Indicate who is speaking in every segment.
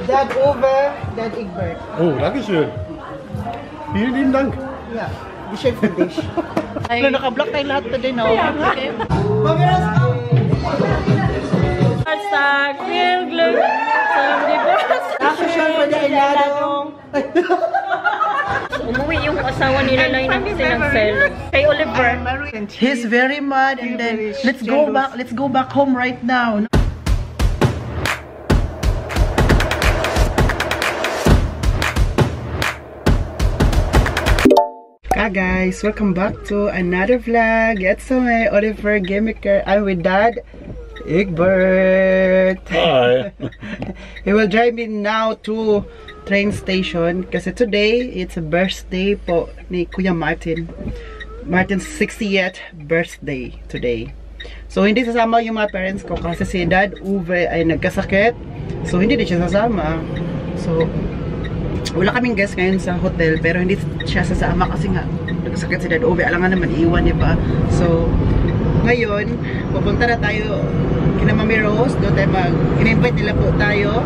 Speaker 1: Dad Uwe, Dad Egbert.
Speaker 2: Oh, danke schön. Vielen lieben Dank.
Speaker 1: Yeah, Dish for dish. Ay, naka-block tayo lahat today, no? Okay.
Speaker 3: Sa Grill Glue, sa Divorce.
Speaker 1: Nakasyon pa dahil lalong.
Speaker 3: Umuwi yung asawa nila na yun ng selo. Kay Oliver.
Speaker 1: He's very mad and then let's go back home right now. Hi guys, welcome back to another vlog. It's my Oliver Gamiker. I'm with Dad Egbert.
Speaker 2: Hi.
Speaker 1: He will drive me now to train station kasi today it's a birthday po ni Kuya Martin. Martin's 60th birthday today. So hindi sasama yung mga parents ko kasi si Dad Uwe ay nagkasakit. So hindi din siya sasama. So wala kaming guest ngayon sa hotel pero hindi siya sasama kasi nga nagkasakit si Dad Uwe. Alam nga naman iiwan niya pa. So ngayon pupunta na tayo kina Mami Rose. Doon tayo in-invite nila po tayo.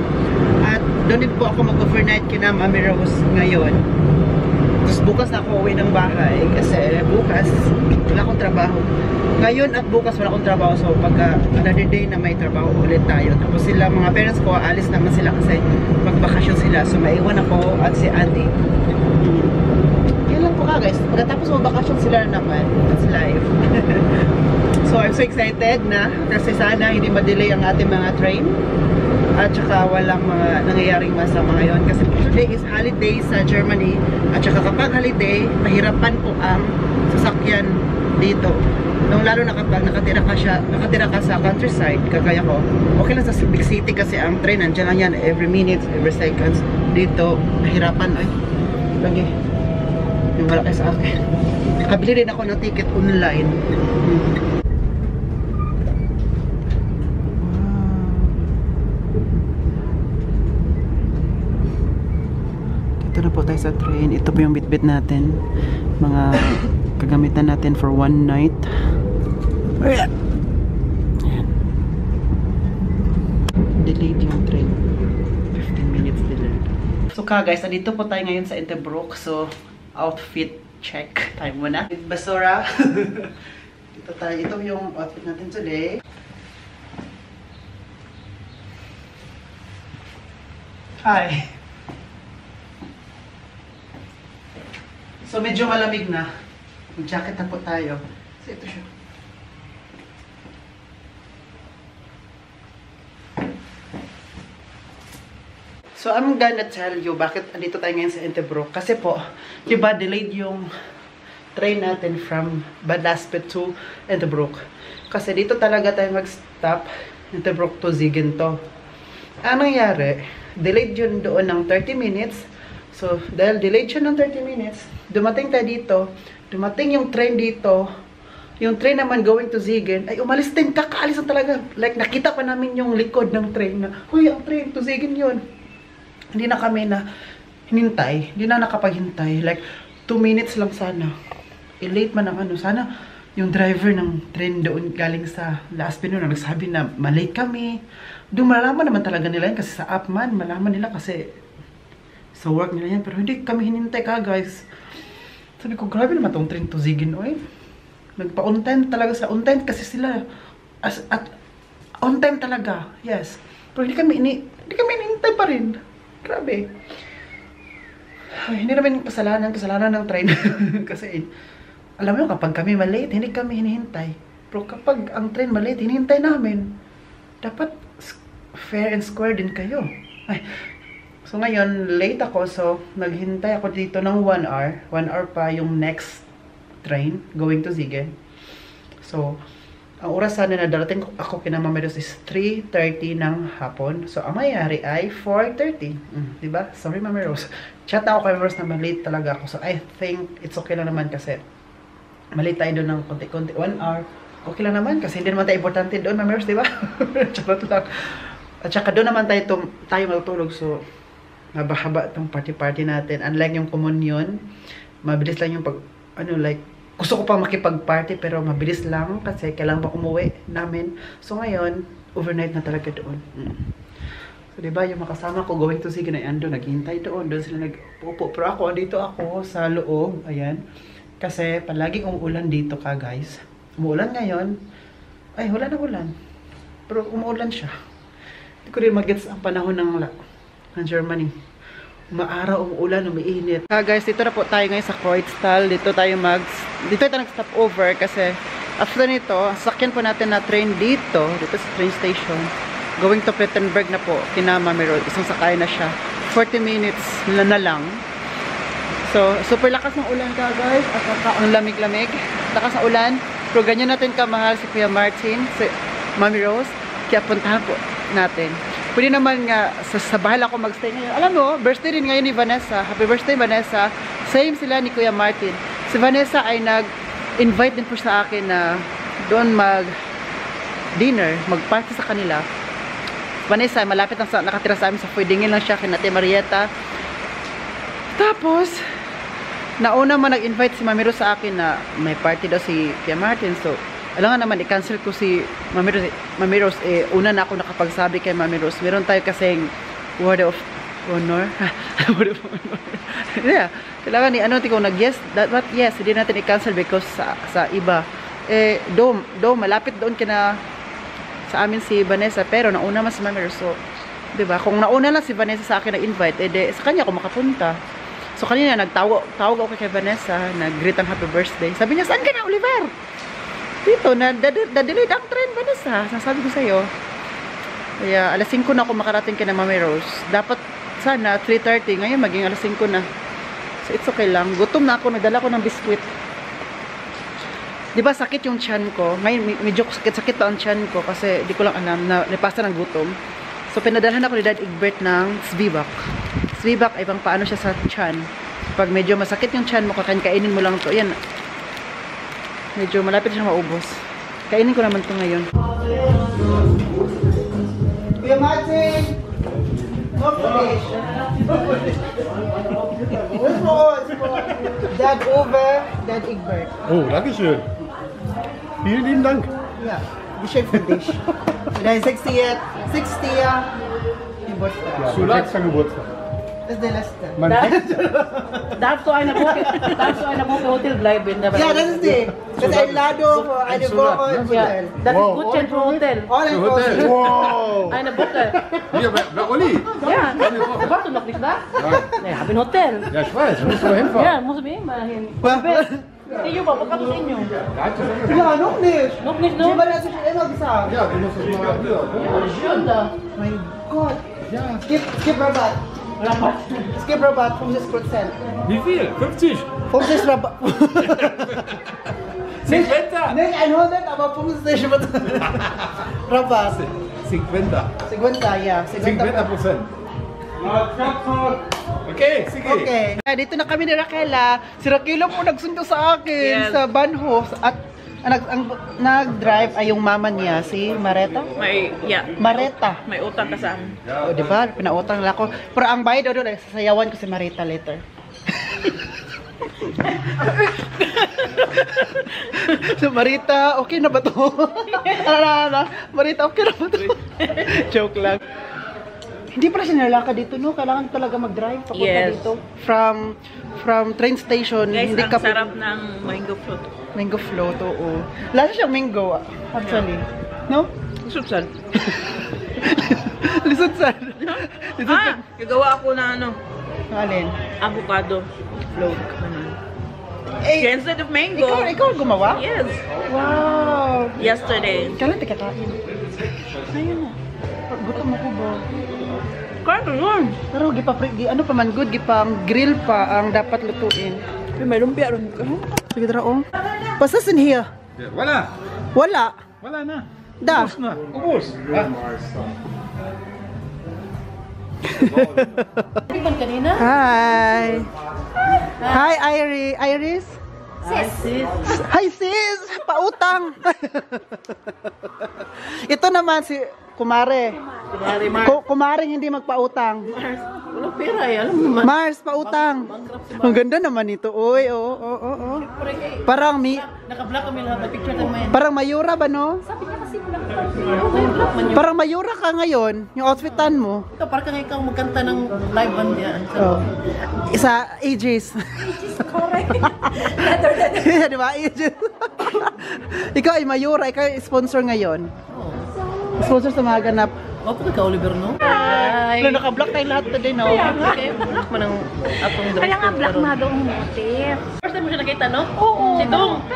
Speaker 1: At doon din po ako mag-overnight kina Mami Rose ngayon. Tapos bukas na ako uwi ng bahay kasi bukas wala akong trabaho. Ngayon at bukas wala akong trabaho. So pagka another day na may trabaho ulit tayo. Tapos sila mga parents ko alis naman sila kasi magbakasyon sila. So maiwan ako at si Andy. Yan lang po ka guys. Pagkatapos magbakasyon sila naman. That's life. So I'm so excited na kasi sana hindi ma-delay ang ating mga train. At saka walang mga nangyayaring masama ngayon kasi today is holiday sa Germany at saka kapag holiday mahirapan po ang sasakyan dito nung lalo na kapag nakatira ka sa countryside kagaya ko, okay lang sa big city kasi ang train nandiyan lang yan every minute, every seconds. Dito mahirapan ay lagi yung malaki sa akin. Nakabili rin ako ng ticket online. Ito na po tayo sa train. Ito po yung bitbit natin. Mga kagamitan natin for one night. Ayan. Delayed yung train. 15 minutes delayed. So guys, andito po tayo ngayon sa Interbrook. So, outfit check. Tayo muna. With basura. Dito tayo. Ito yung outfit natin today. Hi. So medyo malamig na. Mag-jacket na po tayo. So ito siya. So I'm gonna tell you bakit andito tayo ngayon sa Interbrook. Kasi po, diba delayed yung train natin from Badaspe to Interbrook. Kasi dito talaga tayo mag-stop Interbrook to Ziegento. Ang nangyari, delayed yun doon ng 30 minutes. So, dahil delayed siya ng 30 minutes, dumating tayo dito, dumating yung train dito, yung train naman going to Siegen, ay umalis din, kakaalis na talaga. Like, nakita pa namin yung likod ng train na, huy, ang train to Siegen yun. Hindi na kami na hinintay, hindi na nakapaghintay. Like, 2 minutes lang sana. I-late man ang ano, sana yung driver ng train doon galing sa last pin na nagsabi na malate kami. Doon malalaman naman talaga nila yan kasi sa app man, malaman nila kasi sa work nila yan, pero hindi kami hinintay ka guys. Sabi ko, grabe naman tong train to Siegen, oy. Nagpa-on time talaga sila. On time kasi sila. At on time talaga, yes. Pero hindi kami hinintay pa rin. Grabe. Ay, hindi naman kasalanan ng train. Kasi, alam mo kapag kami malate, hindi kami hinihintay. Pero kapag ang train malate, hinihintay namin. Dapat fair and square din kayo. Ay, so ngayon, late ako. So, naghintay ako dito ng 1 hour. 1 hour pa yung next train going to Siegen. So, ang oras sana na darating ako kina Mami Rose is 3:30 ng hapon. So, ang mayayari ay 4:30. Diba? Sorry, Mami Rose. Chat ako kay Mami Rose na malate talaga ako. So, I think it's okay lang naman kasi malate tayo doon ng konti-konti. 1 hour. Okay lang naman kasi hindi naman tayo importante doon, Mami Rose, diba? Charot lang. At saka doon naman tayo matutulog. So, haba-haba itong party-party natin. Unlike yung communion, mabilis lang yung like, gusto ko pa makipag-party pero mabilis lang kasi kailangan pa umuwi namin. So ngayon, overnight na talaga doon. So, diba, yung makasama ko going to Siginay Ando, naghihintay doon sila nag-upo. Pero ako, dito ako sa loob, ayan. Kasi palaging umuulan dito ka, guys. Umuulan ngayon. Ay, wala na ulan. Pero umuulan siya. Hindi ko rin mag-gets ang panahon ng Germany. Umaaraw, umuulan, umiinit. Guys, dito na po tayo ngayon sa Kreuztal. Dito tayo nag-stop over kasi after nito, sakyan po natin na train dito sa train station. Going to Plettenberg na po, kina Mami Road. Isang sakay na siya. 40 minutes na lang. So, super lakas ng ulan ka, guys. At ang lamig-lamig. Lakas ng ulan. Pero ganyan natin kamahal si Kuya Martin, si Mami Rose. Kaya puntahan po natin. Pwede naman nga, sa bahala ako magstay ngayon. Alam mo, birthday rin ngayon ni Vanessa. Happy birthday, Vanessa. Same sila ni Kuya Martin. Si Vanessa ay nag-invite din po sa akin na doon mag-dinner, mag-party sa kanila. Vanessa, malapit lang nakatira sa amin sa Fuidingin lang siya, kina Ate Marieta. Tapos, nauna man nag-invite si Mami Rose sa akin na may party daw si Kuya Martin. So, alam nga naman, i-cancel ko si Mami Rose. Una na ako nakapagsabi kay Mami Rose. Meron tayo kasing word of honor. Word of honor. Yeah. Kailangan ni kung nag-yes, but yes, hindi natin i-cancel because sa iba. Do malapit doon kina sa amin si Vanessa, pero nauna man si Mami Rose. So, diba? Kung nauna lang si Vanessa sa akin na-invite, sa kanya ako makapunta. So, kanina, tawag ako kay Vanessa, nag-greet ang happy birthday. Sabi niya, saan ka na, Oliver? Dito, na-delayed ang train, Vanessa. Nasabi ko sa'yo. Kaya, alas 5 na ako makarating kay na Mami Rose. Dapat, sana, 3:30. Ngayon, maging alas 5 na. So, it's okay lang. Gutom na ako, nagdala ko ng biskwit. Diba sakit yung tiyan ko? Ngayon, medyo sakit pa ang tiyan ko kasi di ko lang alam na napasa ng gutom. So, pinadalhan ako ni Dad Egbert ng Zwieback. Zwieback ay pang paano siya sa tiyan. Pag medyo masakit yung tiyan mo, kainin mo lang to. Yan. Medyo malapit siya maubos. Kainin ko naman to ngayon. Kuya Martin! No finish. Dad Over, Dad Egbert.
Speaker 2: Oh, danke schön. Vielen lieben Dank.
Speaker 1: Ja, geschenkt für dich. Dein 60er Geburtstag.
Speaker 2: Ja, mein 6. Geburtstag.
Speaker 1: Das ist der letzte.
Speaker 2: Mein
Speaker 3: Darfst du eine Woche Hotel bleiben?
Speaker 1: Ja, das ist die. Das ist ein Lado für eine Woche im
Speaker 3: Ja,
Speaker 1: Hotel.
Speaker 3: das ist
Speaker 2: Wow.
Speaker 3: Gutschein für Hotel.
Speaker 1: All inclusive.
Speaker 2: Wow!
Speaker 3: Eine Woche.
Speaker 2: Hier, bei Olli.
Speaker 3: Ja, warst du noch nicht da? Nee, hab ein Hotel.
Speaker 2: Ja, ich weiß, müssen wir hinfahren.
Speaker 3: Ja, muss ich immer hin. Iyo ba? Pagkat sa inyo?
Speaker 1: Ja, noch nicht.
Speaker 3: Noch nicht,
Speaker 1: Die
Speaker 3: no?
Speaker 1: haben das schon immer gesagt.
Speaker 2: Ja, du musst es mal hier.
Speaker 3: Schön da.
Speaker 1: Mein Gott.
Speaker 2: Ja.
Speaker 1: Skip Rabatt. Skip Rabatt, 50%.
Speaker 2: Wie viel? 50?
Speaker 1: 50 Rabatt.
Speaker 2: 50?
Speaker 1: Nicht 100, aber 50% Rabatt.
Speaker 2: 50.
Speaker 1: 50, ja.
Speaker 2: 50%. Okay, sige.
Speaker 1: Okay. Dito na kami ni Raquela. Si Raquela po nagsundo sa akin sa Bahnhof. At ang nag-drive ay yung mama niya, si Mareta. Mareta.
Speaker 3: May utang ka saan?
Speaker 1: O, diba? Pinautang lang ako. Pero ang bayad doon, sasayawan ko si Mareta later. So, Marita, okay na ba to? Marita, okay na ba to? Joke lang. Hindi pala siya nilalakad dito, no? Kailangan talaga mag-drive papunta dito. From train station.
Speaker 3: Guys,
Speaker 1: hindi
Speaker 3: ang sarap ng mango float.
Speaker 1: Mango float, oo. Lasa siyang mango, actually. No?
Speaker 3: Sutsal.
Speaker 1: Lisutsan.
Speaker 3: Gagawa ako na
Speaker 1: Alin?
Speaker 3: avocado float.
Speaker 1: Eh,
Speaker 3: Instead of mango.
Speaker 1: ikaw gumawa?
Speaker 3: Yes.
Speaker 1: Wow.
Speaker 3: Yesterday.
Speaker 1: Kailan tika kain? Ayun na. Gutom ako ba?
Speaker 3: Kaya yun.
Speaker 1: Pero ano pa man good, gipang grill pa ang dapat lutuin.
Speaker 3: May lumpia ron.
Speaker 1: Sige dara oh. What's this in here?
Speaker 2: Ja, voilà.
Speaker 1: Wala.
Speaker 2: Wala na.
Speaker 1: Da.
Speaker 2: Ubus na. Ubus.
Speaker 3: Kanina?
Speaker 1: Hi. Hi Iris.
Speaker 3: Sis.
Speaker 1: Hi sis. Pautang. Ito naman si kumare.
Speaker 3: Kumari Mars.
Speaker 1: Kumaring hindi magpautang.
Speaker 3: Walang pera eh. Alam mo naman.
Speaker 1: Mars, pautang. Ang ganda naman ito. Uy, oo. Parang
Speaker 3: Naka-block kami lahat. May picture tayo mayan.
Speaker 1: parang Mayura ba, no?
Speaker 3: Sabi niya kasi block pa. Okay, block man yun.
Speaker 1: Parang Mayura ka ngayon, yung outfitan mo.
Speaker 3: Ito, parang ikaw magkanta ng live band yan.
Speaker 1: Oh. Isa, Aegis.
Speaker 3: Correct.
Speaker 1: Di ba, Aegis? Ikaw ay Mayura, ikaw ay sponsor ngayon. Sponsor sa mga ganap.
Speaker 3: Opo ka, Oliver, no? Ay.
Speaker 1: Wala, naka-block tayo lahat today, no?
Speaker 3: Okay, block mo ng atong dress.
Speaker 4: Kaya nga black na daw ang motif.
Speaker 3: First time mo siya nakita, no?
Speaker 4: Oo.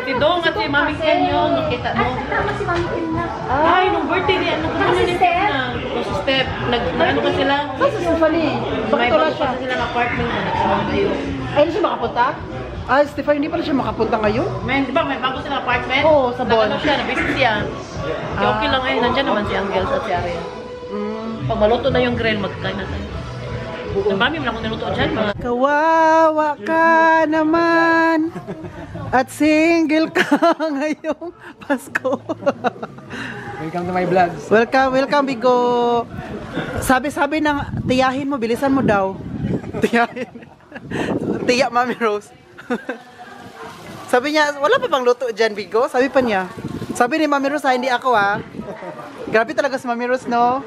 Speaker 3: Si Dong at si Mami Ken yung nakita mo.
Speaker 4: Tama si Mami Kim na.
Speaker 3: Ay, nung birthday niya, nung ano ni
Speaker 4: Step?
Speaker 3: na, nung step, ano ba sila? May bago pa sila ng apartment na nagsamang kayo.
Speaker 1: Ay, hindi siya makapunta? Ah, Stefan, hindi pala siya makapunta ngayon?
Speaker 3: Di ba, may bago sila apartment?
Speaker 1: Oo, sa Bon.
Speaker 3: Nag-ano siya, na-visit siya. Kaya okay lang eh, nandyan naman si Angels at si Aria. Pag maluto na yung grill, magkakain na tayo. Ang mami mo na akong niluto dyan, mga
Speaker 1: Kawawa ka naman at single ka ngayong Pasko.
Speaker 2: Welcome to my vlogs.
Speaker 1: Welcome Bigo. Sabi ng tiyahin mo, bilisan mo daw. Tiyahin. Tiya Mami Rose. Sabi niya, wala pa bang luto dyan, Bigo? Sabi pa niya. Sabi ni Mami Rose, hindi ako ha. Grabe talaga si Mami Rose, no?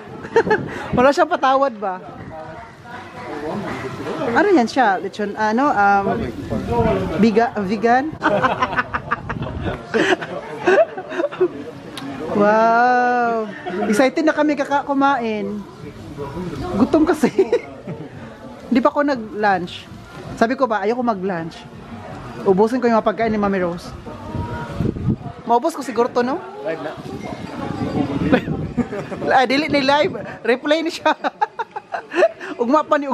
Speaker 1: Wala siyang patawad ba? Ano yan siya? Lechon, vegan? Wow! Excited na kami kumain. Gutom kasi. Hindi pa ako nag-lunch. Sabi ko ba, ayoko mag-lunch. Ubusin ko yung mga pagkain ni Mami Rose. Maubos ko siguro to, no?
Speaker 2: Live na.
Speaker 1: Delete ni live. Replay ni siya. Ugma pa ni.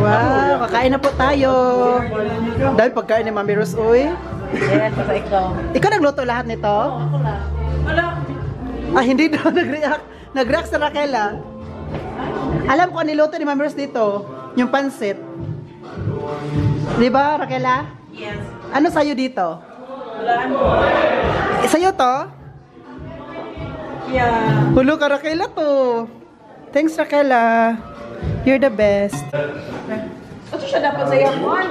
Speaker 1: Wow, kakain na po tayo. Dahil pagkain ni Mami Rose, uy.
Speaker 3: Ayan, basta ikaw.
Speaker 1: Ikaw nagluto lahat nito?
Speaker 3: Ako lang. Wala.
Speaker 1: Ah, hindi daw nag-react. Nag-react sa Raquel, ah. Alam ko ang niluto ni Mami Rose dito, yung pansit. Di ba, Raquel?
Speaker 3: Yes.
Speaker 1: Ano sa'yo dito?
Speaker 3: Wala ano.
Speaker 1: Sa'yo to?
Speaker 3: Yeah.
Speaker 1: Hulo ka, Raquel, to. Thanks, Raquel. You're the best.
Speaker 3: Ito siya dapat sa yapon.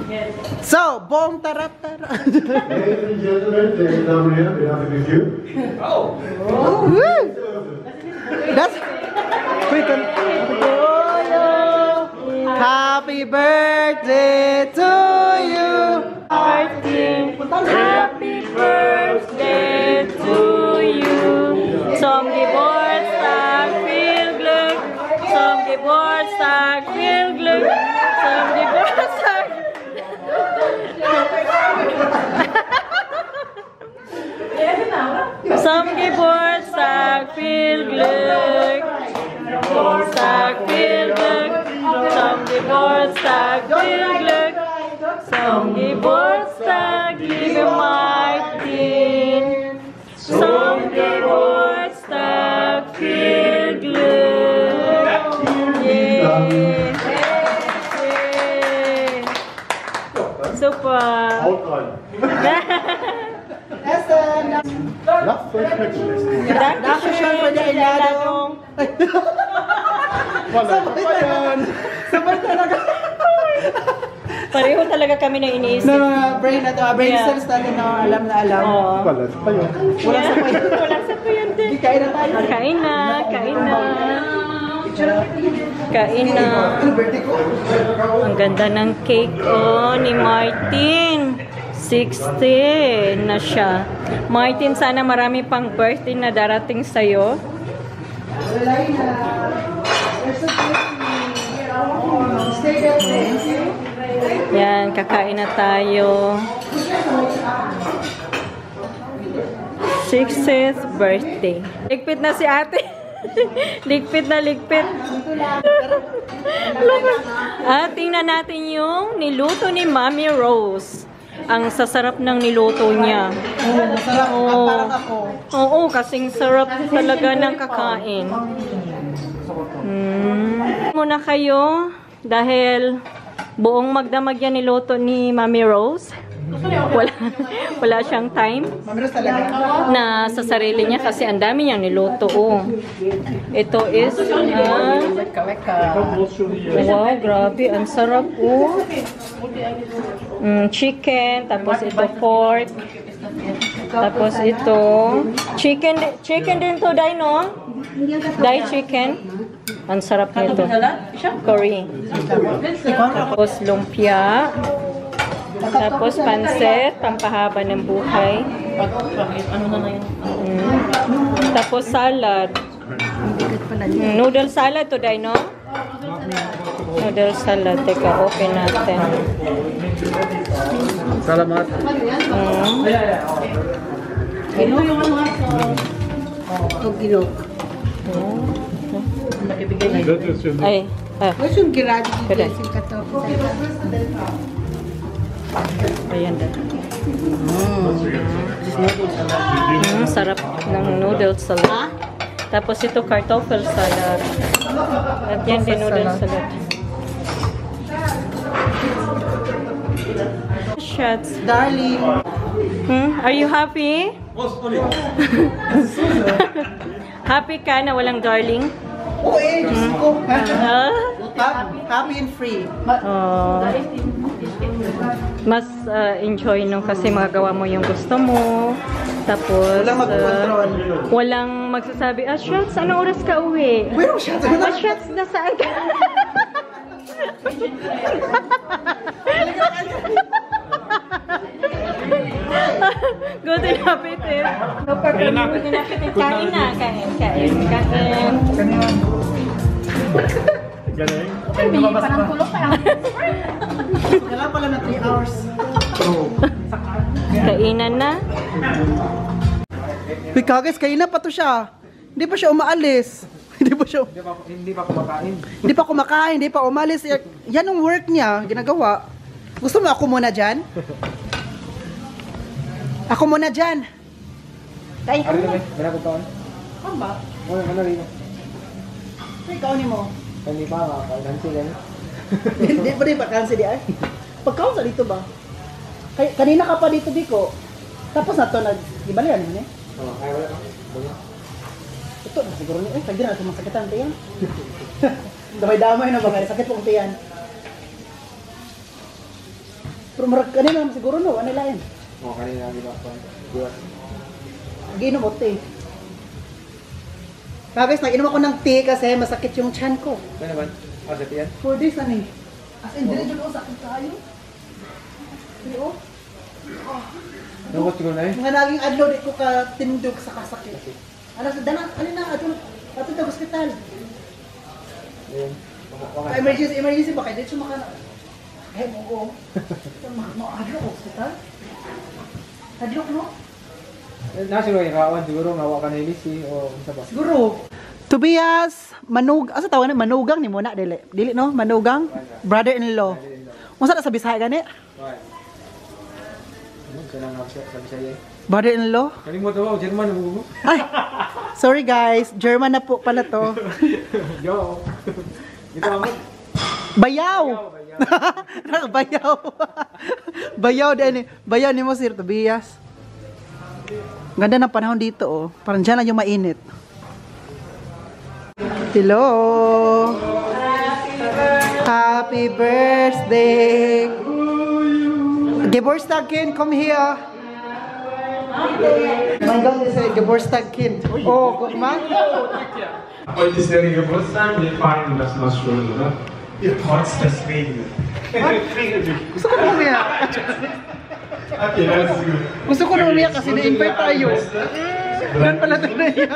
Speaker 3: Yes.
Speaker 1: So, bong tarat-tara.
Speaker 5: Ladies and gentlemen, take it down here. We have a review.
Speaker 1: Woo! That's... Wait, Happy birthday to you.
Speaker 3: Happy birthday to you. Som Geburtstag, viel Glück. Som Geburtstag, viel Glück. Som Geburtstag. Som Geburtstag, viel Glück. Geburtstag, viel Glück. Som Geburtstag, viel Glück. Som Geburtstag, liebe Martin. Som Geburtstag, viel Glück. Yay. Yay. Super.
Speaker 5: Haut rein.
Speaker 1: Essen!
Speaker 5: Last first picture.
Speaker 1: Dako siya for the iladong.
Speaker 5: Wala pa yan.
Speaker 1: Sabay talaga.
Speaker 3: Pareho talaga kami na iniisip.
Speaker 1: Na mga brain na to, brain
Speaker 3: Yeah.
Speaker 1: cells natin na alam na alam.
Speaker 3: Oo.
Speaker 5: Wala pa yan.
Speaker 1: Wala sa payo.
Speaker 3: Walang sapayan din.
Speaker 1: Hindi, kain na tayo.
Speaker 3: Kain na, kain na. Kain na.
Speaker 1: Ano birthday ko?
Speaker 3: Ang ganda ng cake ni Martin. 60 na siya. Martin, sana marami pang birthday na darating sa'yo.
Speaker 1: Wala na. There's a birthday. Stay that way.
Speaker 3: Yan, kakain na tayo. 60th birthday. Ligpit na si ate. Ligpit na ligpit. Tingnan natin yung niluto ni Mami Rose. Ang sasarap ng niluto niya.
Speaker 1: Masarap. Parang ako.
Speaker 3: Oo, kasing sarap talaga ng kakain. Muna kayo dahil buong magdamag yan niluto ni Mami Rose. Wala siyang time
Speaker 1: Mamiros talaga.
Speaker 3: na sa sarili niya kasi ang dami niyang niluto. Oh. Ito is wow, grabe, ang sarap. Oh. Chicken, tapos ito pork. Tapos ito chicken din to, Dai, no? Dai chicken. Ang sarap nito. Curry. Tapos lumpia. Tapos pansit, pampahaba ng buhay. Tapos salad. Noodle salad to, Dai, no? Noodle salad. Teka, open natin.
Speaker 2: Salamat.
Speaker 3: Ay,
Speaker 1: Yung giradi
Speaker 3: correct.
Speaker 1: yung kato.
Speaker 3: Ayan na. Sarap ng noodle salad. Tapos ito, kartoffel salad. At yan din, noodle salad. Shots.
Speaker 1: Darling.
Speaker 3: Are you happy? Happy ka na walang darling?
Speaker 1: Oo eh, Diyos ko. Happy and free.
Speaker 3: Oh. Mas enjoy nung kasi magagawa mo yung gusto mo. Tapos,
Speaker 1: Walang magkontrol.
Speaker 3: walang magsasabi, shots, anong oras ka uwi?
Speaker 1: Pero siya,
Speaker 3: Shots, nasaan ka? Good and happy to. No problem. Good and happy to. Kain na. Kain.
Speaker 5: Galing.
Speaker 1: Kailangan pala na 3 hours.
Speaker 3: Kainan na.
Speaker 1: Bikagas, kain na pa to siya. Hindi pa siya umaalis. Hindi pa kumakain, hindi pa umalis. Yan ang work niya, ginagawa. Gusto mo ako muna dyan? Ako muna dyan. Ay,
Speaker 2: Ari na, meron ko taon.
Speaker 1: ano ba?
Speaker 2: Ano rin?
Speaker 1: Ikaw ni mo.
Speaker 2: Hindi pa, kansi lang.
Speaker 1: Hindi pa rin vakansi di ay. Pagkaon sa dito ba? Kanina ka pa dito, Biko. Tapos na to, nag-ibalian mo niya.
Speaker 2: Oo, ay wala.
Speaker 1: Ito, siguro niya, kaya na ito masakitan tiyan. Damay-damay na ba kaya, sakit po ang tiyan. Pero marag kanina naman siguro no, ano lain?
Speaker 2: Oo, kanina di ba? Diba?
Speaker 1: Ginom mo tea. Guys, nag-inom ako ng tea kasi masakit yung chan ko.
Speaker 2: Ano naman? Sa tiyan?
Speaker 1: 4 days na ni. As in, dili dyan sakit tayo. Dili o.
Speaker 2: Nabot siguro na eh.
Speaker 1: Mga naging adlaw, di ko ka tindog sa kasakit. Ano sa dana, ano na, ato sa hospital.
Speaker 2: Ayun.
Speaker 1: Emergency ba kayo? Dito siya makana. Eh, mo adlaw hospital? Adlaw, no?
Speaker 2: Nasiguro yung kawan, siguro ngawa ka na ilisi o isa ba?
Speaker 1: Siguro. Tobias, asa tawag na? Manugang ni mo na, dili. Dili, no? Manugang? Brother-in-law. Kung saan sa Bisaya gani?
Speaker 2: Right. Ano? Kailangan ako sa Bisaya.
Speaker 1: Brother-in-law?
Speaker 2: Kalimut ako, German mo.
Speaker 1: Ay! Sorry guys, German na po pala to.
Speaker 2: Yo! Ito ako.
Speaker 1: Bayaw! Bayaw! Bayaw din. Bayaw ni mo, Sir Tobias. Ganda ng panahon dito, oh. Parang dyan lang yung mainit. Hello! Happy birthday! Geburtstagkind, come here! My God, is a Geburtstagkind. Oh, guck mal.
Speaker 6: Heute ist der Geburtstag, wir feiern das noch schön, oder? Trotz des Regens.
Speaker 1: Gusto ko na umiyak.
Speaker 6: Okay, das ist gut.
Speaker 1: Gusto ko na umiyak kasi na-invite tayo. Doon pala tayo naiyak.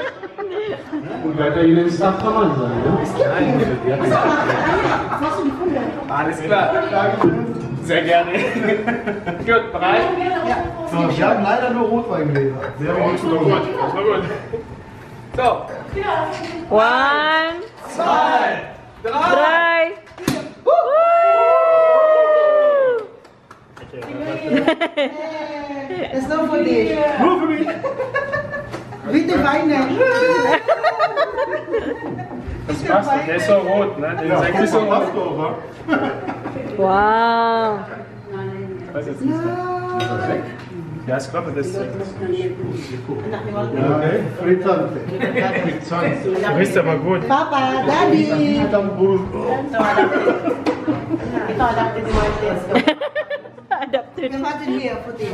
Speaker 5: Und weiter Ihnen ist Achtermann sein, ne?
Speaker 6: Alles klar. Sehr gerne. Gut, bereit?
Speaker 1: Ja.
Speaker 5: Wir haben leider nur Rotweingläser. Sehr gut.
Speaker 6: Das war gut. Das war gut. So.
Speaker 3: 1,
Speaker 6: 2,
Speaker 3: 3.
Speaker 1: Das ist nur für dich.
Speaker 6: Nur für mich.
Speaker 1: Bitte weinen.
Speaker 6: Das passt, der ist so rot, ne? Der ist eigentlich so rot.
Speaker 3: Wow.
Speaker 6: Ich weiß jetzt nicht. Ist das weg? Ja, ich glaube, das ist weg.
Speaker 5: Okay, frizzante.
Speaker 6: Du riechst aber gut.
Speaker 1: Papa, Daddy.
Speaker 3: Adapted.
Speaker 1: Wir warten hier für dich.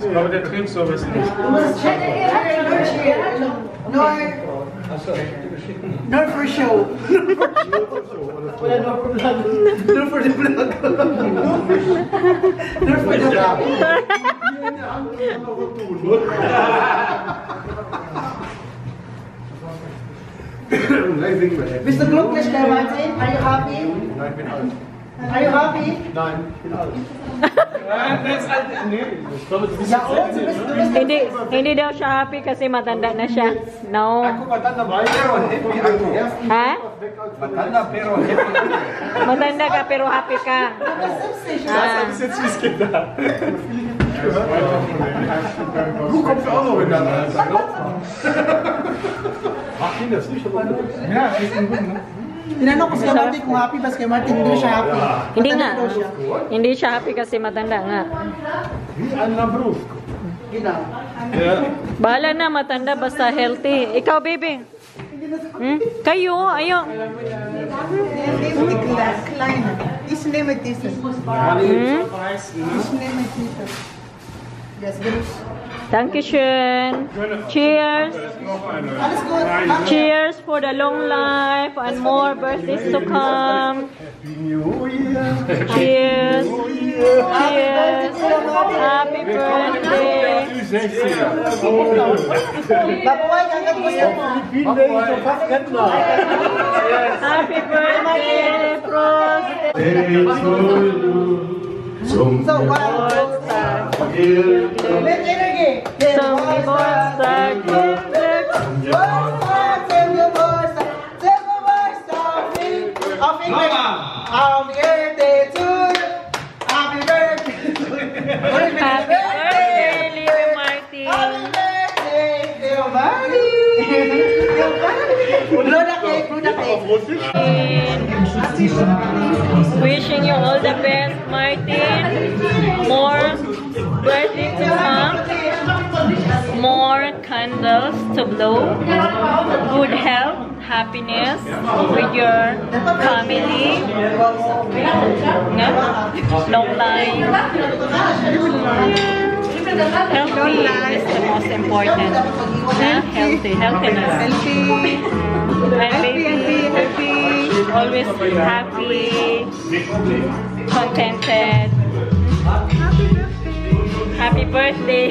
Speaker 6: Ich glaube, der trinkt so ein bisschen nicht.
Speaker 1: Du musst checken. Nur für Show. Oder nur für Vlog. Nur für den Vlog. Nur für den Vlog. Bist du glücklich, der Martin? Are you happy?
Speaker 5: Nein, ich bin alt.
Speaker 1: Are you happy?
Speaker 5: Nein, ich bin alt.
Speaker 6: Der ist halt. Nee, ich glaube, du bist
Speaker 1: Ja, und du bist
Speaker 3: Hindi daw siya happy kasi matanda na siya. No.
Speaker 5: Matanda pero happy ako.
Speaker 3: Ha?
Speaker 5: Matanda pero happy.
Speaker 3: Matanda ka pero happy ka. Ah.
Speaker 6: ist jetzt süß gedacht.
Speaker 5: Du kommst auch noch in dein Alter. Ach, Kinder, das ist nicht aber gut.
Speaker 6: Ja, ist ein gut, ne?
Speaker 1: Tinanong ko si Martin kung happy ba si Martin, hindi siya happy.
Speaker 3: Hindi nga.
Speaker 1: Matanda daw siya.
Speaker 3: Hindi siya happy kasi matanda nga.
Speaker 5: Wie ein Lambrusco.
Speaker 1: Genau.
Speaker 3: Bahala na matanda basta healthy. Ikaw, baby. Kayo, ayo.
Speaker 1: Die kleine. Ich nehme diese. Ich nehme diese. Yes, gut.
Speaker 3: Dankeschön. Cheers.
Speaker 1: Alles gut.
Speaker 3: Cheers for the long life and more birthdays to come. Cheers. Cheers. Happy birthday.
Speaker 1: Babuhay, hanggang gusto mo.
Speaker 3: Happy birthday, Prost.
Speaker 1: So, with energy.
Speaker 3: Some Geburtstag.
Speaker 1: Happy birthday to you. Happy birthday to you.
Speaker 3: Happy birthday, Lily Martin.
Speaker 1: Happy birthday, dear Marty. Blow the cake, blow the cake.
Speaker 3: Wishing you all the best, Martin. More birthday to come. More candles to blow. Good health, happiness with your family. Long life. Healthy is the most important. Healthiness. And baby, always happy, contented. Happy birthday.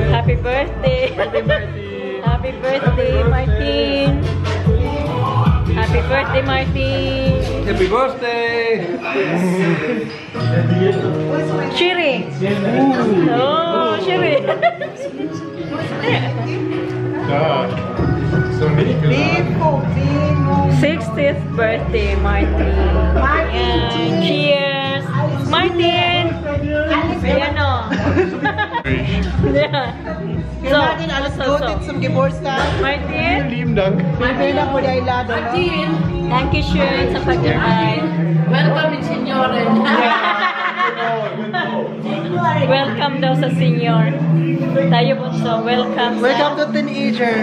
Speaker 3: Happy birthday. Happy birthday, Martin. Happy birthday, Martin.
Speaker 6: Happy birthday!
Speaker 3: Shiri. Oh, Shiri.
Speaker 6: So many people.
Speaker 3: 60th birthday, Martin. Ayan. Cheers. Martin. Ayan o. Yeah.
Speaker 1: So, Martin, alles Gute zum Geburtstag.
Speaker 3: Martin.
Speaker 6: Lieben Dank.
Speaker 1: Martin, po di Einladung.
Speaker 4: Martin,
Speaker 3: Dankeschön sa pag-invite.
Speaker 4: welcome in Senioren.
Speaker 3: Welcome daw sa senior. Tayo po sa welcome.
Speaker 1: Welcome to teenager.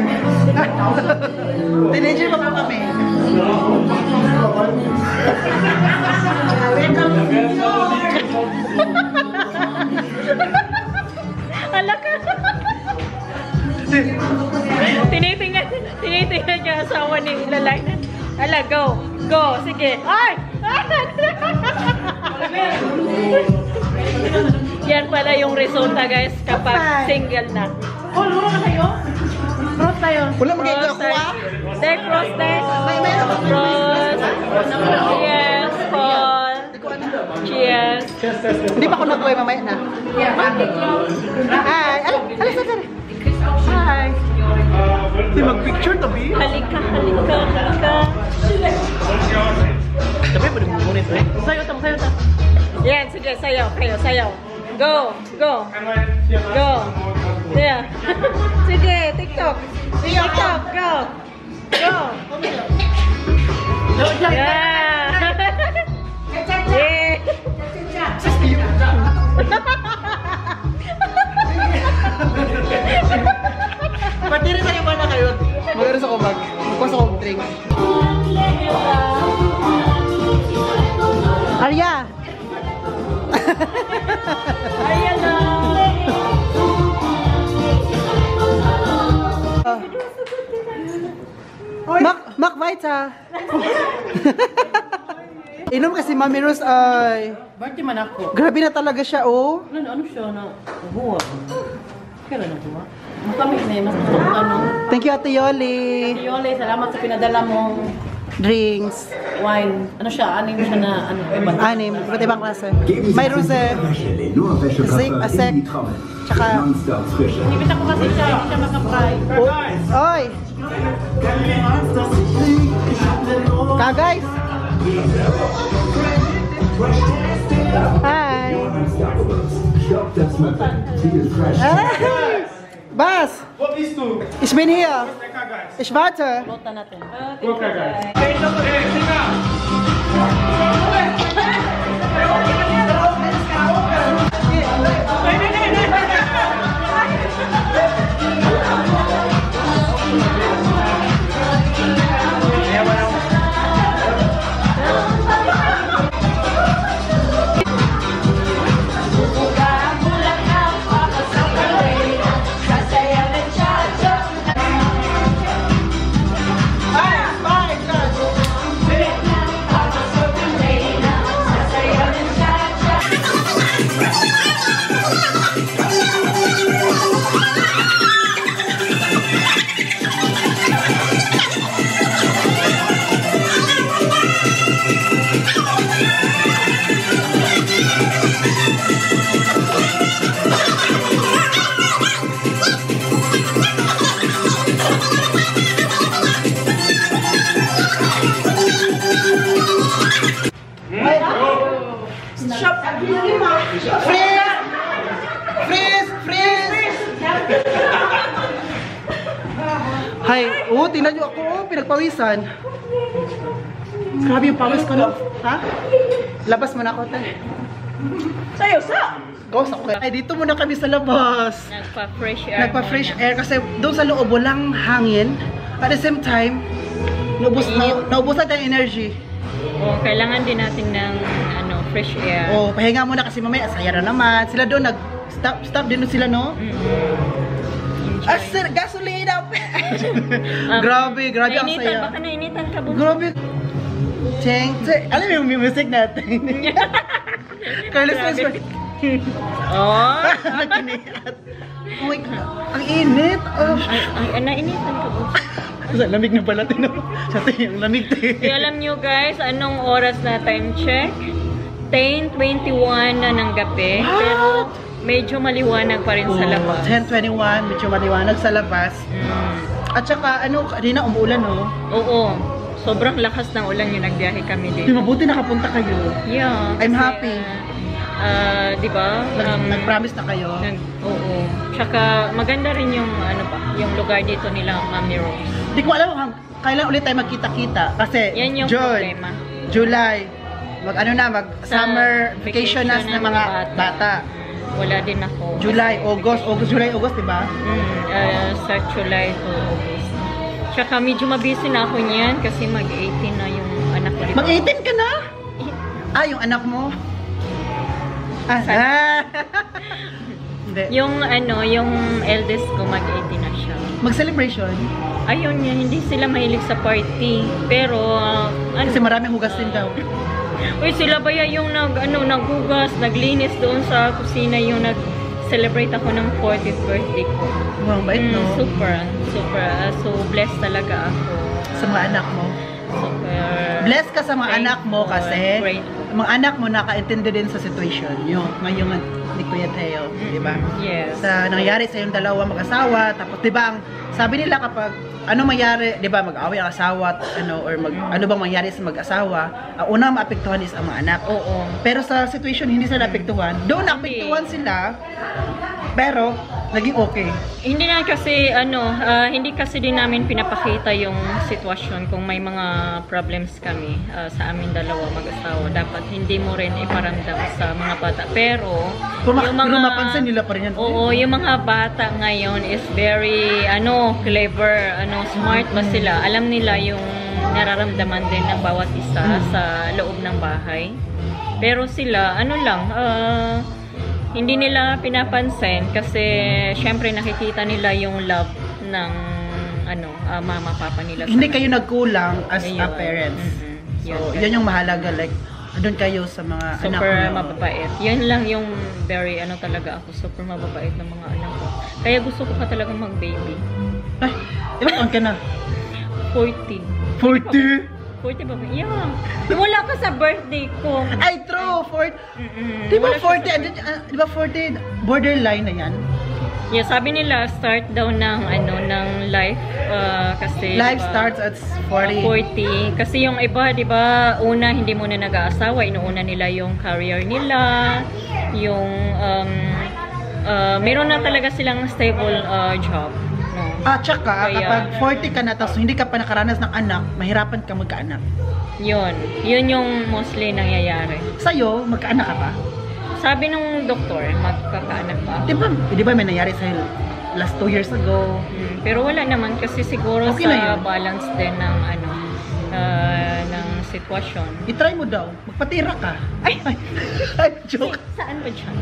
Speaker 1: Teenager pa po kami.
Speaker 3: Ala ka. Tinitingnan yung asawa ni lalaki. Ala, go. Go. Sige. Ay! Yan pala yung resulta, guys, kapag single na.
Speaker 1: Oh, luro na kayo? Cross tayo. Wala magiging ako
Speaker 3: Take cross, take. Cross. Cheers, Paul. Cheers.
Speaker 1: Hindi pa ako nag-uwi, mamaya na. Hi. Ala. Hi. Hindi mag-picture, tabi.
Speaker 3: Halika, halika, halika.
Speaker 1: Tabi, pwede mo ngunit eh.
Speaker 3: Sayo. Yan, sige, sayaw. Kayo, sayaw. Go. Yeah. Sige, TikTok. Go. Yeah. Yeah.
Speaker 1: Patiri sa iba na kayo. Magkaroon sa kumag. Magkuha sa kong drink. Arya!
Speaker 3: Ayan na.
Speaker 1: Mac Vita! Inom kasi Mami Rose ay...
Speaker 2: Bakit man ako?
Speaker 1: Grabe na talaga siya, oh.
Speaker 2: Ano siya na buwa? Kailan na buwa? Makamit na yun. Ano?
Speaker 1: Thank you, Ate Yoli.
Speaker 2: Yole, salamat sa pinadala mong
Speaker 1: Drinks.
Speaker 2: wine. Ano siya? Anim siya na ano? Iba.
Speaker 1: Anim. Iba't ibang klase. May rose. Zik, asek. Tsaka...
Speaker 2: Ibita ko kasi siya. Hindi siya makapry.
Speaker 1: Oy! Ka-guys! Hi! Hey! Bas!
Speaker 6: What these two?
Speaker 1: Ich bin hier!
Speaker 6: guys.
Speaker 1: Ich warte!
Speaker 2: Lota natin.
Speaker 6: Okay, guys. Hey, sit down.
Speaker 1: Hi! Oh, tingnan niyo ako, oh, pinagpawisan. Grabe yung pawis ko, no? Ha? Labas mo na ako, te.
Speaker 3: Sayo, sa!
Speaker 1: Ghost ako. Ay, dito muna kami sa labas.
Speaker 3: Nagpa-fresh air.
Speaker 1: Nagpa-fresh air kasi doon sa loob walang hangin. At the same time, naubos natin ang energy.
Speaker 3: Oh, kailangan din natin ng fresh air.
Speaker 1: Oh, pahinga muna kasi mamaya saya na naman. Sila doon stop din sila, no? Sir, gasolina! Grabe ang saya.
Speaker 3: Baka nainitan ka, Bunso.
Speaker 1: Grabe. Cheng. Alam mo yung music natin. Carlos Whisper.
Speaker 3: Oh!
Speaker 1: Oh my God. Ang init.
Speaker 3: Ay, nainitan ka, Bunso.
Speaker 1: Lamig na pala. Sa yung lamig.
Speaker 3: Alam nyo guys, anong oras na time check? 10:21 na ng gabi.
Speaker 1: What?
Speaker 3: Pero medyo maliwanag pa rin sa labas.
Speaker 1: 10:21, medyo maliwanag sa labas. At saka, kanina umuulan, no?
Speaker 3: Oo. Sobrang lakas ng ulan yung nagbiyahe kami
Speaker 1: Di
Speaker 3: din.
Speaker 1: mabuti nakapunta kayo.
Speaker 3: Yeah.
Speaker 1: I'm
Speaker 3: kasi,
Speaker 1: happy.
Speaker 3: Di ba?
Speaker 1: Nag-promise na kayo.
Speaker 3: Oo. Tsaka maganda rin yung yung lugar dito nila, Mami Rose.
Speaker 1: Di ko alam kailan ulit tayo magkita-kita. Kasi
Speaker 3: Yan yung
Speaker 1: June,
Speaker 3: problema.
Speaker 1: July, mag-summer vacation na ng mga bata.
Speaker 3: Wala din ako.
Speaker 1: July, August, diba?
Speaker 3: Sa July to August. Tsaka medyo mabisi na ako niyan kasi mag-18 na yung anak ko. Diba?
Speaker 1: Mag-18 ka na? Yung anak mo? Hindi.
Speaker 3: Yung eldest ko mag-18 na siya.
Speaker 1: Mag-celebration?
Speaker 3: Ayun yan, hindi sila mahilig sa party. Pero,
Speaker 1: Kasi maraming hugas din daw.
Speaker 3: Uy, sila ba yung naghugas, naglinis doon sa kusina yung nag-celebrate ako ng 40th birthday ko.
Speaker 1: Wow, bait, no?
Speaker 3: Super. So, blessed talaga ako.
Speaker 1: Sa mga anak mo?
Speaker 3: Super.
Speaker 1: Blessed ka sa mga anak mo kasi
Speaker 3: grateful.
Speaker 1: mga anak mo nakaintindi din sa situation yung ngayong ni Kuya Teo, di ba?
Speaker 3: Yes.
Speaker 1: Sa nangyari sa yung dalawa mag-asawa, tapos di ba sabi nila kapag ano mangyari, di ba, mag-away ang asawa at ano bang mangyari sa mag-asawa, ang unang maapektuhan is ang mga anak.
Speaker 3: Oo.
Speaker 1: Pero sa situation hindi sila naapektuhan. Doon naapektuhan sila, pero naging okay.
Speaker 3: Hindi na kasi hindi kasi din namin pinapakita yung sitwasyon kung may mga problems kami sa amin dalawa mag-asawa. Dapat hindi mo rin iparamdam sa mga bata. Pero yung mga
Speaker 1: mapansin nila pa rin yan.
Speaker 3: Oo, yung mga bata ngayon is very clever, smart ba sila. Alam nila yung nararamdaman din ng bawat isa sa loob ng bahay. Pero sila hindi nila pinapansin kasi syempre nakikita nila yung love ng mama, papa nila.
Speaker 1: Hindi kayo nagkulang as a parents. So,
Speaker 3: Yun
Speaker 1: yun yung mahalaga, like, doon kayo sa mga anak mo.
Speaker 3: Super mababait. Yun lang yung very talaga ako. Super mababait ng mga anak ko. Kaya gusto ko pa talaga mag-baby.
Speaker 1: Ay, ilang taon ka na?
Speaker 3: 40.
Speaker 1: 40?
Speaker 3: 40 ba? Yeah. Wala ka sa birthday ko.
Speaker 1: Ay, true! 40. Di ba 40? Di ba 40? Borderline na yan?
Speaker 3: Yeah, sabi nila start daw ng life kasi
Speaker 1: Life starts at 40.
Speaker 3: 40 kasi yung iba 'di ba una hindi muna nag-aasawa, inuuna nila yung career nila, yung meron na talaga silang stable job, no?
Speaker 1: Tsaka
Speaker 3: Kaya,
Speaker 1: kapag 40 ka na tapos hindi ka pa nakaranas ng anak, mahirapan ka magkaanak.
Speaker 3: yun yung mostly nangyayari.
Speaker 1: Sa'yo, magkaanak ka pa?
Speaker 3: Sabi nung doktor, magkakaanak pa ako.
Speaker 1: Di ba may nangyari sa'yo last 2 years ago?
Speaker 3: Pero wala naman kasi siguro
Speaker 1: Okay na
Speaker 3: sa
Speaker 1: yun.
Speaker 3: balance din ng ng sitwasyon.
Speaker 1: I-try mo daw. Magpatira ka. Ay, joke.
Speaker 3: Saan ba dyan?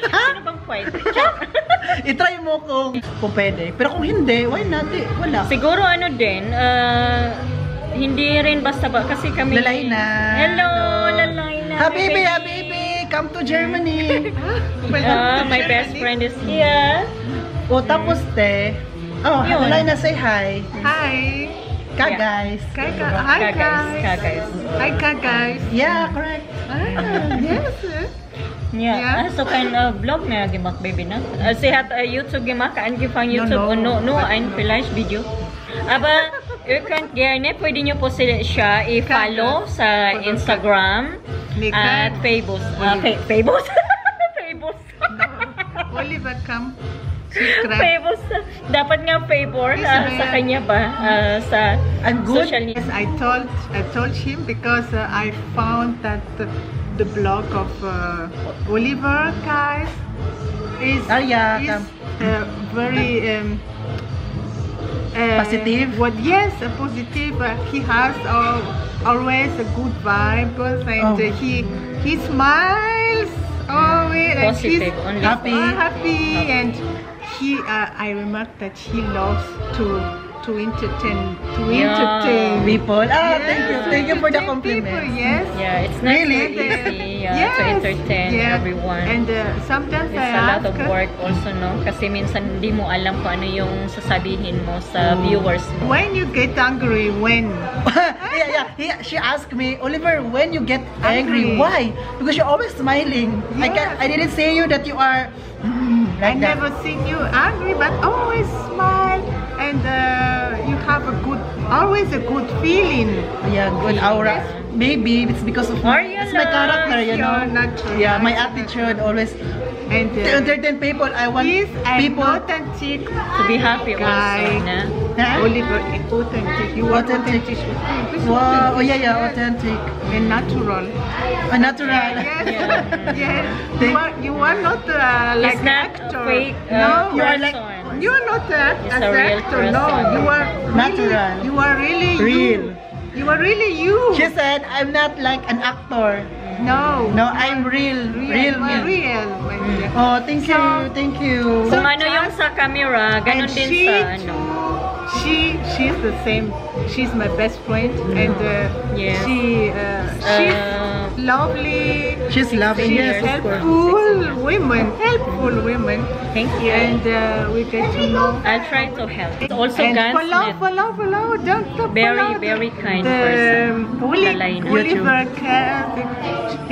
Speaker 3: Sino bang pwede?
Speaker 1: I-try mo kung pwede. Pero kung hindi, why not? Wala.
Speaker 3: Siguro din, hindi rin basta ba, kasi kami...
Speaker 1: Lalayna.
Speaker 3: Hello, Lalayna.
Speaker 1: Habibi, come to Germany.
Speaker 3: My best friend is here.
Speaker 1: Tapos
Speaker 3: Yun.
Speaker 1: Lalayna, say hi.
Speaker 2: Hi.
Speaker 1: Guys.
Speaker 2: Hi
Speaker 3: Ka guys.
Speaker 2: Hi guys.
Speaker 1: Yeah, correct.
Speaker 2: Yes.
Speaker 3: Yeah. So vlog na gimak baby na. Sihat YouTube gimak kan gifang YouTube no ein vielleicht video. Aber ihr könnt gerne pwede nyo po siya i-follow sa Instagram at Facebook. Facebook. Facebook.
Speaker 2: Oliver, come. Subscribe.
Speaker 3: Facebook. Dapat nga favor sa kanya ba sa
Speaker 1: I'm good.
Speaker 3: social media.
Speaker 2: Yes, I told him because I found that the blog of Oliver guys is very
Speaker 1: positive.
Speaker 2: Yes, positive. He has always a good vibes and he smiles always and
Speaker 3: Positive,
Speaker 2: he's
Speaker 3: only
Speaker 2: happy and I remarked that he loves to entertain
Speaker 1: People. Thank you for the
Speaker 2: entertain
Speaker 1: compliment.
Speaker 2: people, yes.
Speaker 3: Yeah, it's not
Speaker 1: Really?
Speaker 3: easy
Speaker 2: Yes,
Speaker 3: to entertain
Speaker 2: yeah.
Speaker 3: everyone.
Speaker 2: And sometimes
Speaker 3: It's
Speaker 2: I
Speaker 3: a lot
Speaker 2: ask
Speaker 3: of work also, no? Kasi minsan hindi mo alam kung ano yung sasabihin mo sa viewers mo.
Speaker 2: when you get angry, when
Speaker 1: She asked me, Oliver, when you get angry,
Speaker 2: Angry.
Speaker 1: why? Because you're always smiling.
Speaker 2: Yes.
Speaker 1: I didn't say you that you are
Speaker 2: I
Speaker 1: like that.
Speaker 2: never seen you angry, but always smile and you have always a good feeling.
Speaker 1: Yeah, good aura. Maybe it's because of it's my character, you know.
Speaker 2: Your natural
Speaker 1: Yeah, my
Speaker 2: character.
Speaker 1: attitude always
Speaker 2: And
Speaker 1: to entertain people. I want
Speaker 2: he's
Speaker 1: people.
Speaker 2: authentic
Speaker 3: To be happy
Speaker 2: guy.
Speaker 3: also, na?
Speaker 1: Huh?
Speaker 2: Oliver, authentic. You are
Speaker 1: Authentic.
Speaker 2: authentic.
Speaker 1: Wow. Oh yeah, authentic.
Speaker 2: And natural.
Speaker 1: Natural.
Speaker 2: Yes. Yes. You are not like
Speaker 3: It's
Speaker 2: an
Speaker 3: not
Speaker 2: actor.
Speaker 3: a fake
Speaker 2: No,
Speaker 1: you are like-
Speaker 3: person.
Speaker 2: you are not
Speaker 3: It's
Speaker 2: an
Speaker 3: a real
Speaker 2: actor. No,
Speaker 3: person.
Speaker 2: you are really,
Speaker 1: Natural.
Speaker 2: You are really
Speaker 1: Real.
Speaker 2: you. You are really you.
Speaker 1: She said, "I'm not like an actor.
Speaker 2: No.
Speaker 1: No, I'm real, real
Speaker 2: You are
Speaker 1: me."
Speaker 2: real.
Speaker 1: Oh, thank you, thank you.
Speaker 3: Kung ano yung sa camera, ganun
Speaker 2: And
Speaker 3: din
Speaker 2: she
Speaker 3: sa ano.
Speaker 2: she's the same. She's my best friend, and
Speaker 3: Yes.
Speaker 2: she's lovely.
Speaker 1: She's lovely.
Speaker 2: She's
Speaker 1: Yes, of course.
Speaker 2: helpful women,
Speaker 3: Thank you.
Speaker 2: and we get to know.
Speaker 3: I'll try to help. It's also
Speaker 2: And
Speaker 3: gunsmith.
Speaker 2: follow, don't stop.
Speaker 3: Very,
Speaker 2: follow
Speaker 3: very kind
Speaker 2: the
Speaker 3: person. Lalay na.
Speaker 2: Oliver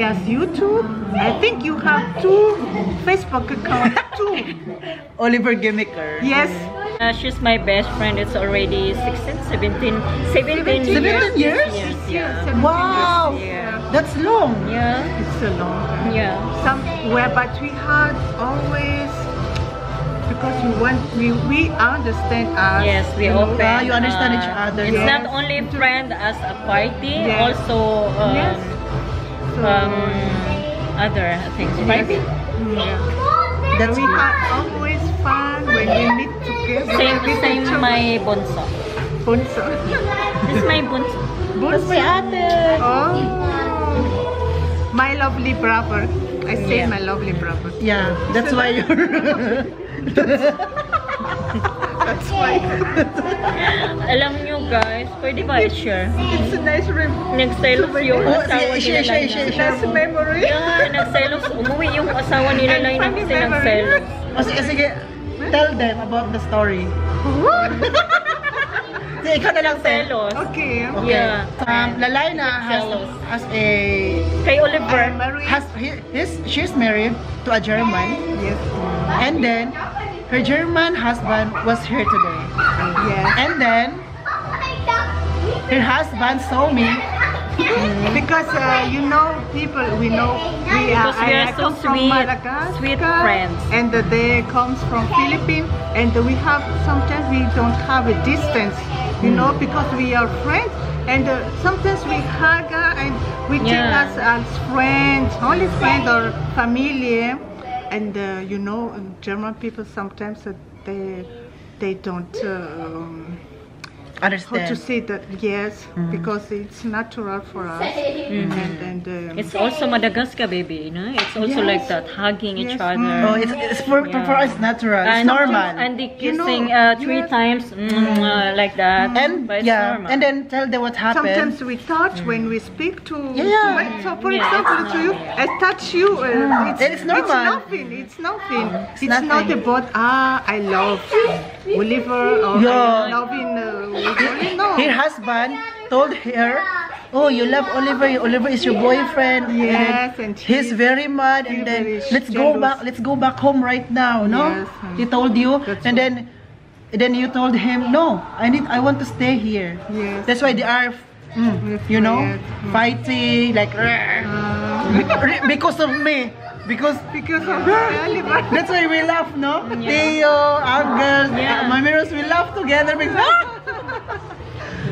Speaker 2: has YouTube. I think you have 2 Facebook accounts too.
Speaker 1: Oliver Gimmicker.
Speaker 2: Yes.
Speaker 3: She's my best friend. It's already 16, 17
Speaker 1: 17 years?
Speaker 3: Yeah.
Speaker 2: 17
Speaker 1: Wow.
Speaker 2: years.
Speaker 3: Yeah.
Speaker 1: That's long.
Speaker 3: Yeah.
Speaker 2: It's a long time.
Speaker 3: Yeah.
Speaker 2: But we had always, because we understand us.
Speaker 3: Yes, we
Speaker 2: you know.
Speaker 3: open.
Speaker 1: you understand each other.
Speaker 3: It's
Speaker 2: Yes.
Speaker 3: not only friend as a party,
Speaker 2: Yes.
Speaker 3: also
Speaker 2: Yes. So,
Speaker 3: other things. Private.
Speaker 2: yeah.
Speaker 1: That's
Speaker 2: We had always fun when we meet together.
Speaker 3: Same my bunso.
Speaker 2: Bunso.
Speaker 3: This is my bunso.
Speaker 1: That's my ate.
Speaker 2: Oh, my lovely brother. I say
Speaker 3: Yeah.
Speaker 2: my lovely brother.
Speaker 1: Yeah, that's why you're.
Speaker 2: That's why.
Speaker 3: Alam nyo guys, pwede ba i-share?
Speaker 2: It's a nice
Speaker 3: Nag-selos yung
Speaker 1: Oh,
Speaker 3: asawa
Speaker 1: sige,
Speaker 3: nila
Speaker 1: share,
Speaker 3: Laina.
Speaker 1: share, share.
Speaker 2: nice memory.
Speaker 3: Yeah, nagselos. Umuwi yung asawa nila
Speaker 2: And
Speaker 3: Laina
Speaker 2: funny
Speaker 3: kasi nagselos.
Speaker 1: Oh, sige. Tell them about the story. Sige, ikaw na lang, Tel.
Speaker 3: Selos.
Speaker 2: Okay.
Speaker 1: Okay.
Speaker 3: Yeah.
Speaker 1: Lalaina
Speaker 3: Jealous.
Speaker 1: has a
Speaker 3: Kay Oliver.
Speaker 1: she's married to a German,
Speaker 2: Yes.
Speaker 1: and then her German husband was here today,
Speaker 2: Yes.
Speaker 1: and then her husband saw me.
Speaker 2: Because you know, people we know
Speaker 3: Because we are
Speaker 2: I
Speaker 3: so
Speaker 2: come from
Speaker 3: sweet,
Speaker 2: Madagascar,
Speaker 3: sweet friends.
Speaker 2: and they comes from Philippines, and we have sometimes we don't have a distance, you know, because we are friends, and sometimes we hug and we take
Speaker 3: Yeah.
Speaker 2: us as friends, only friend or family, and you know, German people sometimes they don't. How to
Speaker 1: Understand?
Speaker 2: say that? Yes, because it's natural for us, and
Speaker 3: It's also Madagascar, baby, no? It's also
Speaker 2: Yes.
Speaker 3: like that, hugging each
Speaker 2: Yes.
Speaker 3: other.
Speaker 1: Oh, it's for us natural. It's
Speaker 3: And-
Speaker 1: normal.
Speaker 3: And they
Speaker 2: You know,
Speaker 3: kissing 3
Speaker 2: yes.
Speaker 3: times, like that.
Speaker 1: And
Speaker 3: But it's
Speaker 1: yeah,
Speaker 3: normal.
Speaker 1: and then tell them what happened.
Speaker 2: sometimes we touch when we speak to.
Speaker 1: Yeah.
Speaker 2: So for
Speaker 3: Yeah,
Speaker 2: example,
Speaker 3: it's
Speaker 2: to you,
Speaker 3: normal.
Speaker 2: I touch you.
Speaker 1: It's normal.
Speaker 2: It's nothing. It's nothing. It's not
Speaker 1: nothing.
Speaker 2: about I love Oliver or
Speaker 1: Yeah.
Speaker 2: I love Oliver. No.
Speaker 1: Her husband told her, "Oh, you love Oliver. Oliver is your boyfriend.
Speaker 2: Yes, and
Speaker 1: he's very mad. And then
Speaker 2: very
Speaker 1: let's go
Speaker 2: jealous.
Speaker 1: back. Let's go back home right now. No,
Speaker 2: Yes.
Speaker 1: he told you,
Speaker 2: That's
Speaker 1: and then you told him, no, I want to stay here.
Speaker 2: Yes.
Speaker 1: That's why they are, you know,
Speaker 2: Yes.
Speaker 1: fighting like because of me. Because
Speaker 2: of Oliver.
Speaker 1: that's why we laugh, no? Theo, Angel,
Speaker 3: Yeah.
Speaker 1: my mirrors, we laugh together because,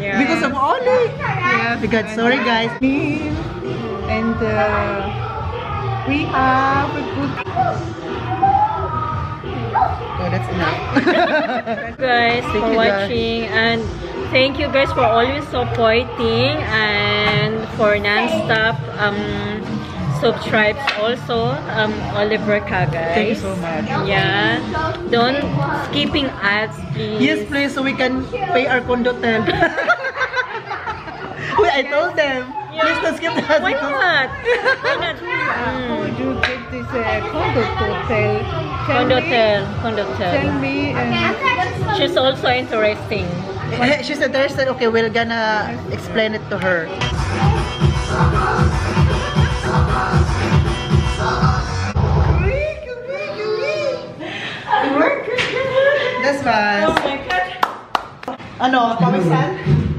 Speaker 3: Yeah.
Speaker 1: because of Oli.
Speaker 2: Yes.
Speaker 1: Because sorry guys.
Speaker 2: And we have a good.
Speaker 1: Oh, that's enough.
Speaker 3: guys for
Speaker 1: you, guys.
Speaker 3: watching, and thank you guys for always supporting and for non-stop subscribes also Oliver Ka, guys.
Speaker 1: Thank you so much.
Speaker 3: Yeah, don't skipping ads, please.
Speaker 1: Yes, please, so we can pay our condotel. Wait, I told them. Please don't skip the ads.
Speaker 3: Why not? Why not?
Speaker 2: How would you get this condo hotel?
Speaker 3: Condotel.
Speaker 2: Tell me.
Speaker 3: She's also interesting.
Speaker 1: She's interested. Okay, we're gonna explain it to her. That's fast.
Speaker 3: Oh my God.
Speaker 1: Ano, pawisan?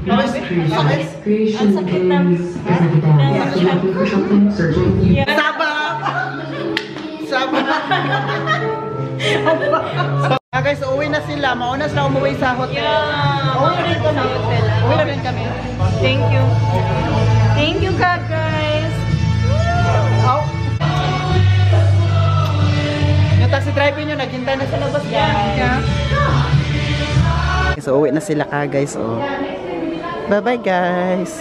Speaker 1: Pawis? Pawis?
Speaker 7: Creation
Speaker 3: Ang sakit ng-
Speaker 7: is evident. Yes, you're looking for something, searching.
Speaker 3: Yeah.
Speaker 1: Sabak! Sabak! guys, uuwi na sila. Mauna sila umuwi sa hotel.
Speaker 3: Yeah,
Speaker 1: Uuwi na rin kami.
Speaker 3: sa hotel.
Speaker 1: Uuwi na rin kami.
Speaker 3: Thank you. Thank you ka guys.
Speaker 1: Oh. Yung taxi driver nyo, naghintay na sa labas.
Speaker 2: Yeah.
Speaker 1: So, uwi na sila ka guys. Oh. Bye-bye guys.